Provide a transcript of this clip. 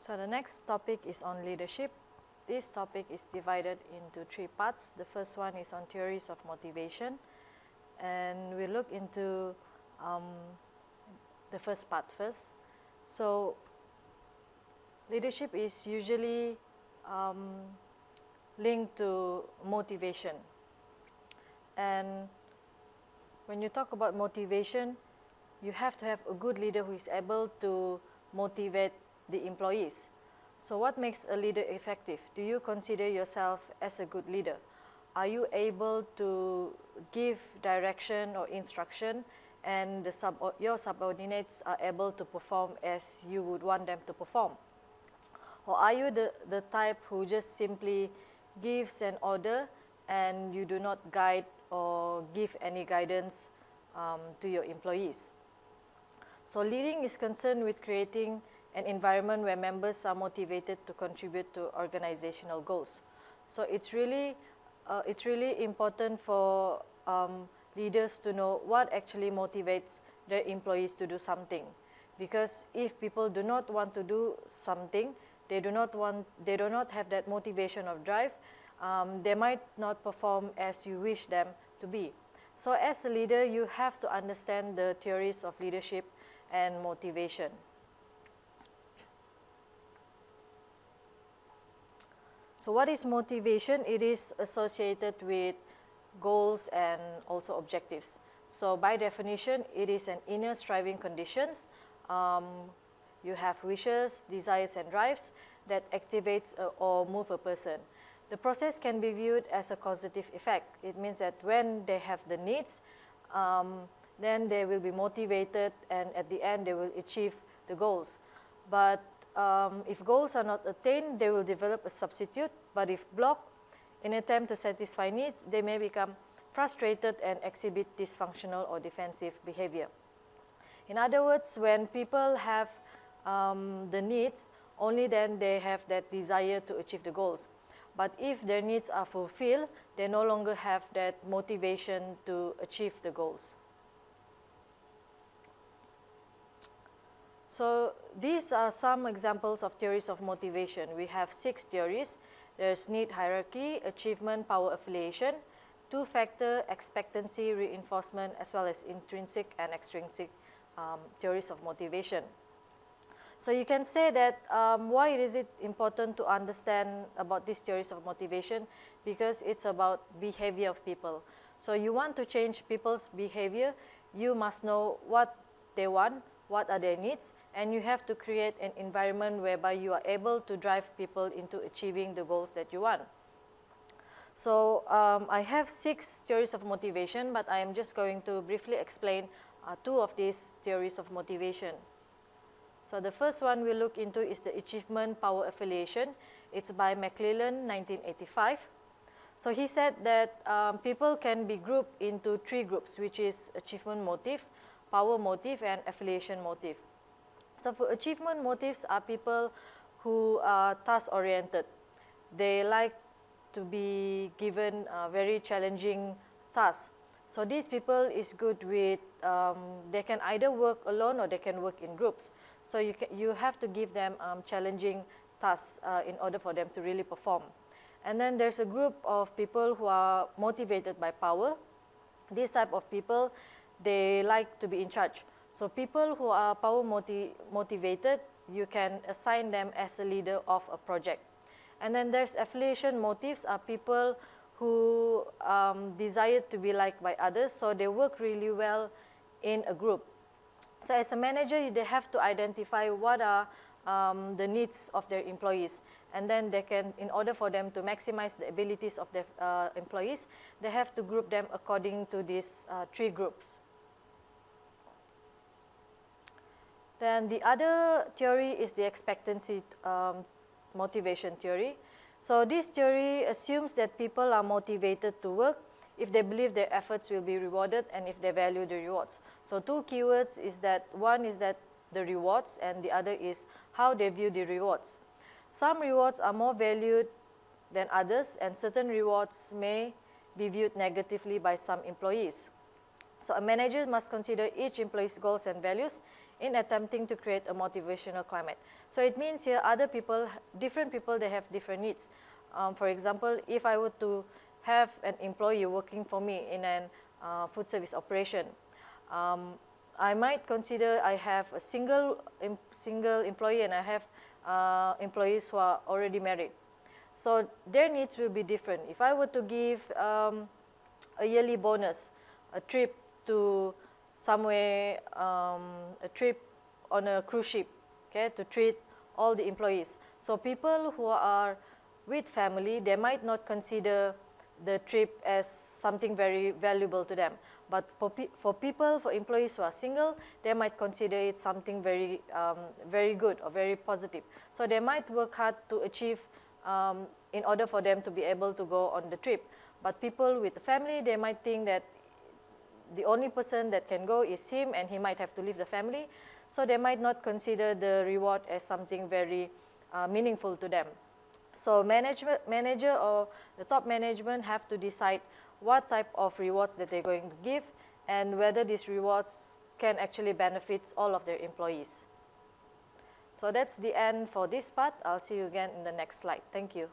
So the next topic is on leadership. This topic is divided into 3 parts. The first one is on theories of motivation, and we look into the first part first. So leadership is usually linked to motivation, and when you talk about motivation, you have to have a good leader who is able to motivate the employees. So what makes a leader effective? Do you consider yourself as a good leader? Are you able to give direction or instruction, and your subordinates are able to perform as you would want them to perform? Or are you the type who just simply gives an order and you do not guide or give any guidance to your employees? So leading is concerned with creating an environment where members are motivated to contribute to organizational goals. So it's really important for leaders to know what actually motivates their employees to do something. Because if people do not want to do something, they do not have that motivation of drive, they might not perform as you wish them to be. So as a leader, you have to understand the theories of leadership and motivation. So what is motivation? It is associated with goals and also objectives. So by definition, it is an inner striving conditions. You have wishes, desires, and drives that activates or move a person. The process can be viewed as a causative effect. It means that when they have the needs, then they will be motivated, and at the end they will achieve the goals. But if goals are not attained, they will develop a substitute. But if blocked, in an attempt to satisfy needs, they may become frustrated and exhibit dysfunctional or defensive behavior. In other words, when people have the needs, only then they have that desire to achieve the goals. But if their needs are fulfilled, they no longer have that motivation to achieve the goals. So these are some examples of theories of motivation. We have 6 theories. There's need hierarchy, achievement, power affiliation, 2-factor, expectancy, reinforcement, as well as intrinsic and extrinsic theories of motivation. So you can say that why is it important to understand about these theories of motivation? Because it's about behavior of people. So you want to change people's behavior, you must know what they want, what are their needs, and you have to create an environment whereby you are able to drive people into achieving the goals that you want. So I have 6 theories of motivation, but I am just going to briefly explain 2 of these theories of motivation. So the first one we look into is the achievement power affiliation. It's by McClellan, 1985. So he said that people can be grouped into 3 groups, which is achievement motive, power motive, and affiliation motive. So for achievement motives are people who are task-oriented. They like to be given very challenging tasks. So these people is good with, they can either work alone or they can work in groups. So you have to give them challenging tasks in order for them to really perform. And then there's a group of people who are motivated by power. This type of people, they like to be in charge. So people who are power motivated, you can assign them as a leader of a project. And then there's affiliation motives are people who desire to be liked by others, so they work really well in a group. So as a manager, they have to identify what are the needs of their employees, and then they can, in order for them to maximize the abilities of their employees, they have to group them according to these 3 groups. Then the other theory is the expectancy motivation theory. So this theory assumes that people are motivated to work if they believe their efforts will be rewarded and if they value the rewards. So 2 keywords is that, one is that the rewards, and the other is how they view the rewards. Some rewards are more valued than others, and certain rewards may be viewed negatively by some employees. So a manager must consider each employee's goals and values in attempting to create a motivational climate. So it means here other people, different people, they have different needs. For example, if I were to have an employee working for me in an food service operation, I might consider I have a single employee and I have employees who are already married. So their needs will be different. If I were to give a yearly bonus, a trip to somewhere, a trip on a cruise ship, okay, to treat all the employees. So people who are with family, they might not consider the trip as something very valuable to them. But for employees who are single, they might consider it something very, very good or very positive. So they might work hard to achieve in order for them to be able to go on the trip. But people with a family, they might think that the only person that can go is him and he might have to leave the family. So they might not consider the reward as something very meaningful to them. So manager or the top management have to decide what type of rewards that they're going to give and whether these rewards can actually benefit all of their employees. So that's the end for this part. I'll see you again in the next slide. Thank you.